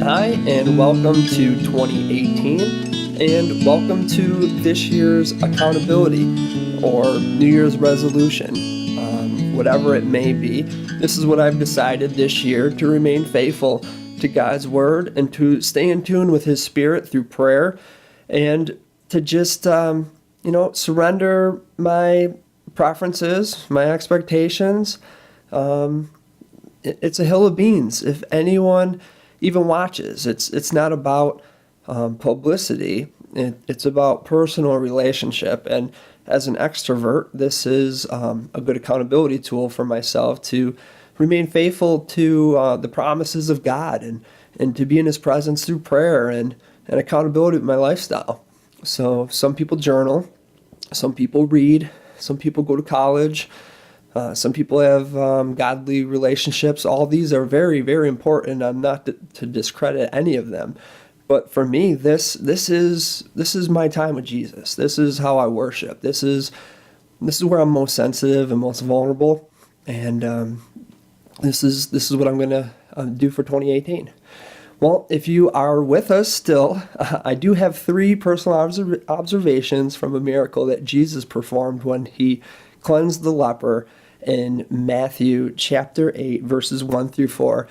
Hi, and welcome to 2018, and welcome to this year's accountability or New Year's resolution, whatever it may be. This is what I've decided this year to remain faithful to God's Word and to stay in tune with His Spirit through prayer and to just, surrender my preferences, my expectations. It's a hill of beans. If anyone even watches, it's not about publicity. It's about personal relationship. And as an extrovert, this is a good accountability tool for myself to remain faithful to the promises of God and to be in His presence through prayer and accountability with my lifestyle. So some people journal, some people read, some people go to college. Some people have godly relationships. All these are very, very important. I'm not to discredit any of them, but for me, this is my time with Jesus. This is how I worship. This is where I'm most sensitive and most vulnerable, and this is what I'm gonna do for 2018. Well, if you are with us still, I do have 3 personal observations from a miracle that Jesus performed when He cleansed the leper in Matthew chapter 8, verses 1 through 4.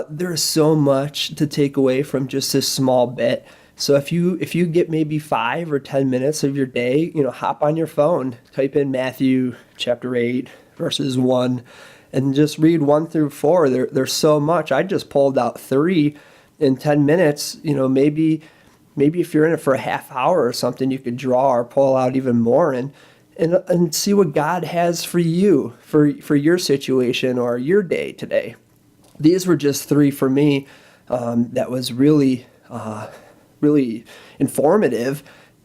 There is so much to take away from just this small bit. So if you get maybe 5 or 10 minutes of your day, hop on your phone, type in Matthew chapter 8, verses 1, and just read 1 through 4. There's so much. I just pulled out 3 in 10 minutes. Maybe if you're in it for a half hour or something, you could draw or pull out even more and see what God has for you, for your situation or your day today. These were just 3 for me that was really, really informative,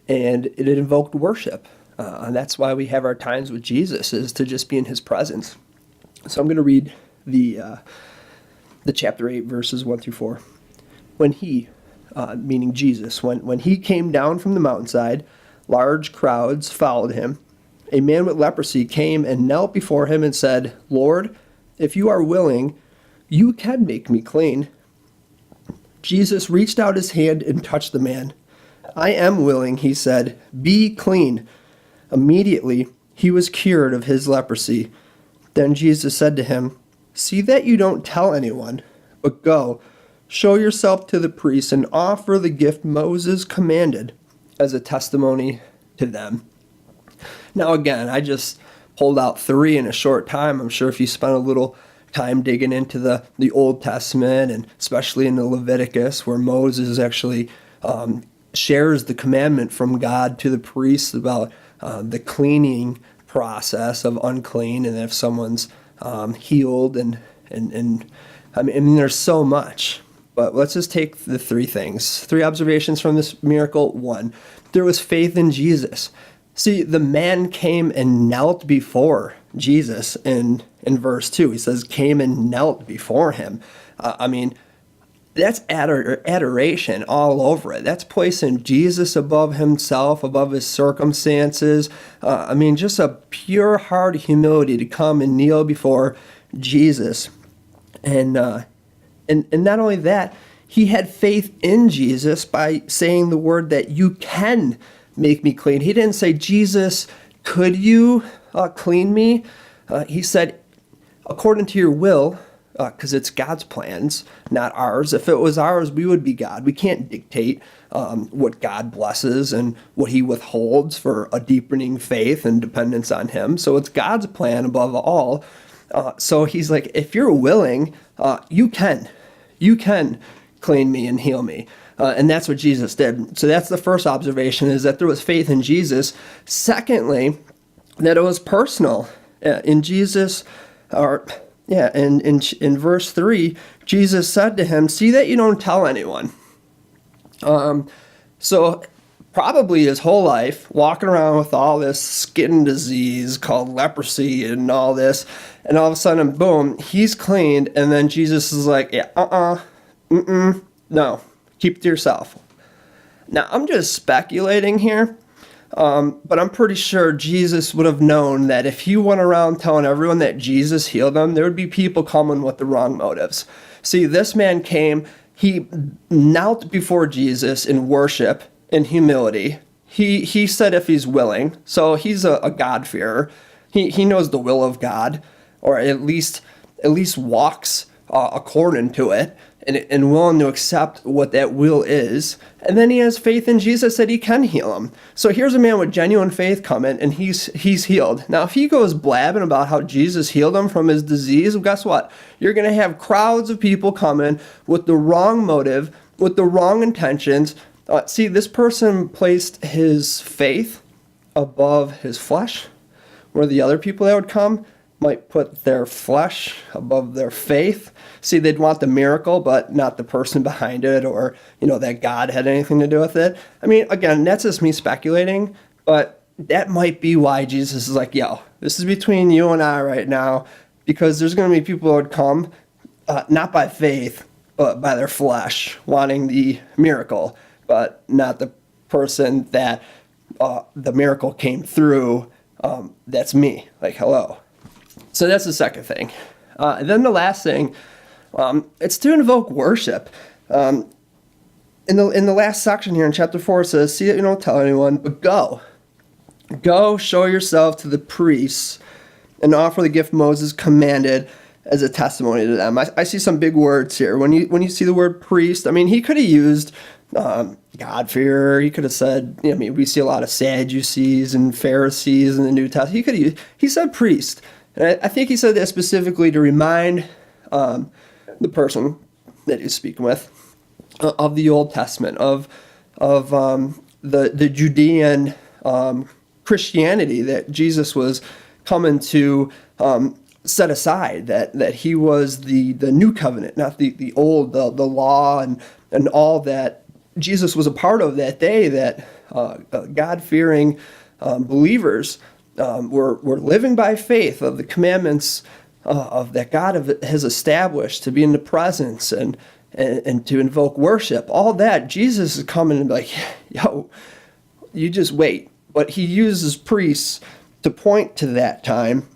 and it invoked worship. And that's why we have our times with Jesus, is to just be in His presence. So I'm going to read the chapter 8, verses 1 through 4. When He, meaning Jesus, when He came down from the mountainside, large crowds followed Him. A man with leprosy came and knelt before Him and said, "Lord, if you are willing, you can make me clean." Jesus reached out His hand and touched the man. "I am willing," He said. "Be clean." Immediately, he was cured of his leprosy. Then Jesus said to him, "See that you don't tell anyone, but go, show yourself to the priests and offer the gift Moses commanded as a testimony to them." Now again, I just pulled out 3 in a short time. I'm sure if you spent a little time digging into the Old Testament, and especially in the Leviticus, where Moses actually shares the commandment from God to the priests about the cleaning process of unclean, and if someone's healed, and I mean, there's so much. But let's just take the 3 things. 3 observations from this miracle. 1, there was faith in Jesus. See, the man came and knelt before Jesus in verse 2. He says, came and knelt before Him. That's adoration all over it. That's placing Jesus above himself, above his circumstances. Just a pure heart of humility to come and kneel before Jesus. And not only that, he had faith in Jesus by saying the word that you can make me clean. He didn't say, "Jesus, could you clean me?" He said, "According to your will," because it's God's plans, not ours. If it was ours, we would be God. We can't dictate what God blesses and what He withholds for a deepening faith and dependence on Him. So it's God's plan above all. So He's like, if you're willing, you can clean me and heal me. And that's what Jesus did. So that's the first observation, is that there was faith in Jesus. Secondly, that it was personal. In Jesus, in verse 3, Jesus said to him, "See that you don't tell anyone." So probably his whole life, walking around with all this skin disease called leprosy and all this, and all of a sudden, boom, he's cleaned, and then Jesus is like, "Yeah, no. Keep it to yourself." Now, I'm just speculating here, but I'm pretty sure Jesus would have known that if he went around telling everyone that Jesus healed them, there would be people coming with the wrong motives. See, this man came he knelt before Jesus in worship, in humility. He said if he's willing, so he's a God-fearer. He knows the will of God, or at least walks according to it, and willing to accept what that will is. And then he has faith in Jesus that he can heal him. So here's a man with genuine faith coming, and he's healed. Now, if he goes blabbing about how Jesus healed him from his disease, well, guess what? You're going to have crowds of people coming with the wrong motive, with the wrong intentions. See, this person placed his faith above his flesh, where the other people that would come might put their flesh above their faith. See, they'd want the miracle, but not the person behind it, or, that God had anything to do with it. I mean, again, that's just me speculating, but that might be why Jesus is like, yo, this is between you and I right now, because there's going to be people that would come, not by faith, but by their flesh, wanting the miracle, but not the person that the miracle came through. That's me. Like, hello. So that's the second thing. And then the last thing, it's to invoke worship. In the last section here in chapter 4, it says, see that you don't tell anyone, but go. Go, show yourself to the priests, and offer the gift Moses commanded as a testimony to them. I see some big words here. When you see the word priest, I mean, he could have used God-fearer. He could have said, we see a lot of Sadducees and Pharisees in the New Testament. He said priest. And I think he said that specifically to remind the person that he's speaking with of the Old Testament, of the Judean Christianity that Jesus was coming to set aside, that he was the new covenant, not the old, the law and all that Jesus was a part of that day, that God-fearing believers we're living by faith of the commandments of that God has established, to be in the presence and to invoke worship. All that, Jesus is coming and be like, yo, you just wait. But he uses priests to point to that time.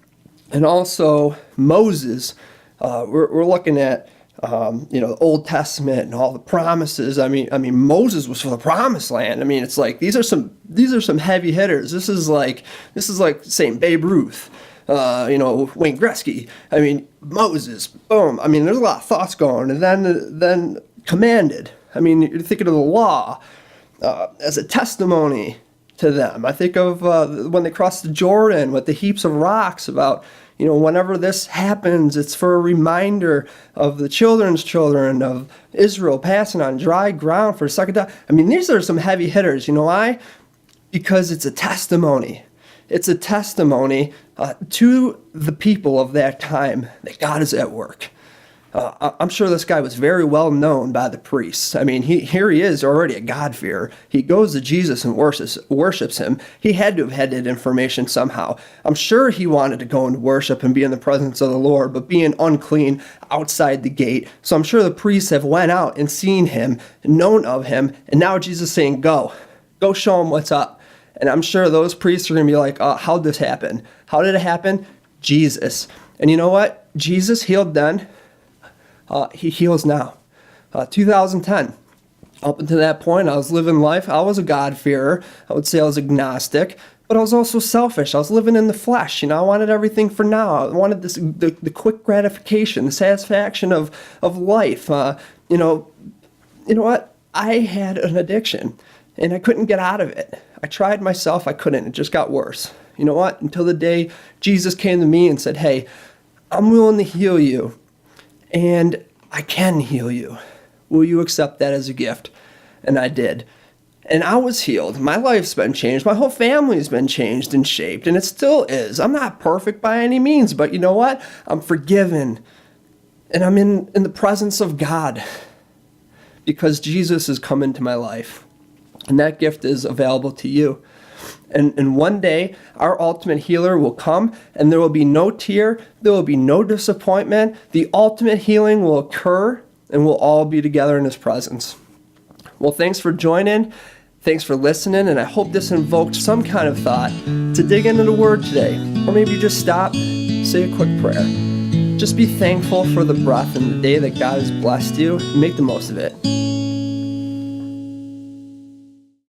And also Moses, we're looking at the Old Testament and all the promises. I mean, Moses was for the promised land. I mean, it's like these are some heavy hitters. This is like saying Babe Ruth, Wayne Gretzky. I mean, Moses, boom. I mean, there's a lot of thoughts going, and then commanded. I mean, you're thinking of the law as a testimony to them. I think of when they crossed the Jordan with the heaps of rocks, about whenever this happens, it's for a reminder of the children's children of Israel passing on dry ground for a second time. I mean, these are some heavy hitters. You know why? Because it's a testimony. It's a testimony to the people of that time that God is at work. I'm sure this guy was very well known by the priests. I mean, here he is, already a God-fearer. He goes to Jesus and worships him. He had to have had that information somehow. I'm sure he wanted to go and worship and be in the presence of the Lord, but being unclean outside the gate. So I'm sure the priests have went out and seen him, known of him, and now Jesus is saying, go show him what's up. And I'm sure those priests are going to be like, how'd this happen? How did it happen? Jesus. And you know what? Jesus healed then. He heals now. 2010. Up until that point, I was living life. I was a God-fearer. I would say I was agnostic, but I was also selfish. I was living in the flesh. I wanted everything for now. I wanted the quick gratification, the satisfaction of life. You know what? I had an addiction, and I couldn't get out of it. I tried myself. I couldn't. It just got worse. You know what? Until the day Jesus came to me and said, hey, I'm willing to heal you. And I can heal you. Will you accept that as a gift? And I did. And I was healed. My life's been changed. My whole family's been changed and shaped. And it still is. I'm not perfect by any means. But you know what? I'm forgiven. And I'm in the presence of God. Because Jesus has come into my life. And that gift is available to you. And one day, our ultimate healer will come, and there will be no tear, there will be no disappointment. The ultimate healing will occur, and we'll all be together in his presence. Well, thanks for joining. Thanks for listening, and I hope this invoked some kind of thought to dig into the Word today. Or maybe just stop, say a quick prayer. just be thankful for the breath and the day that God has blessed you. Make the most of it.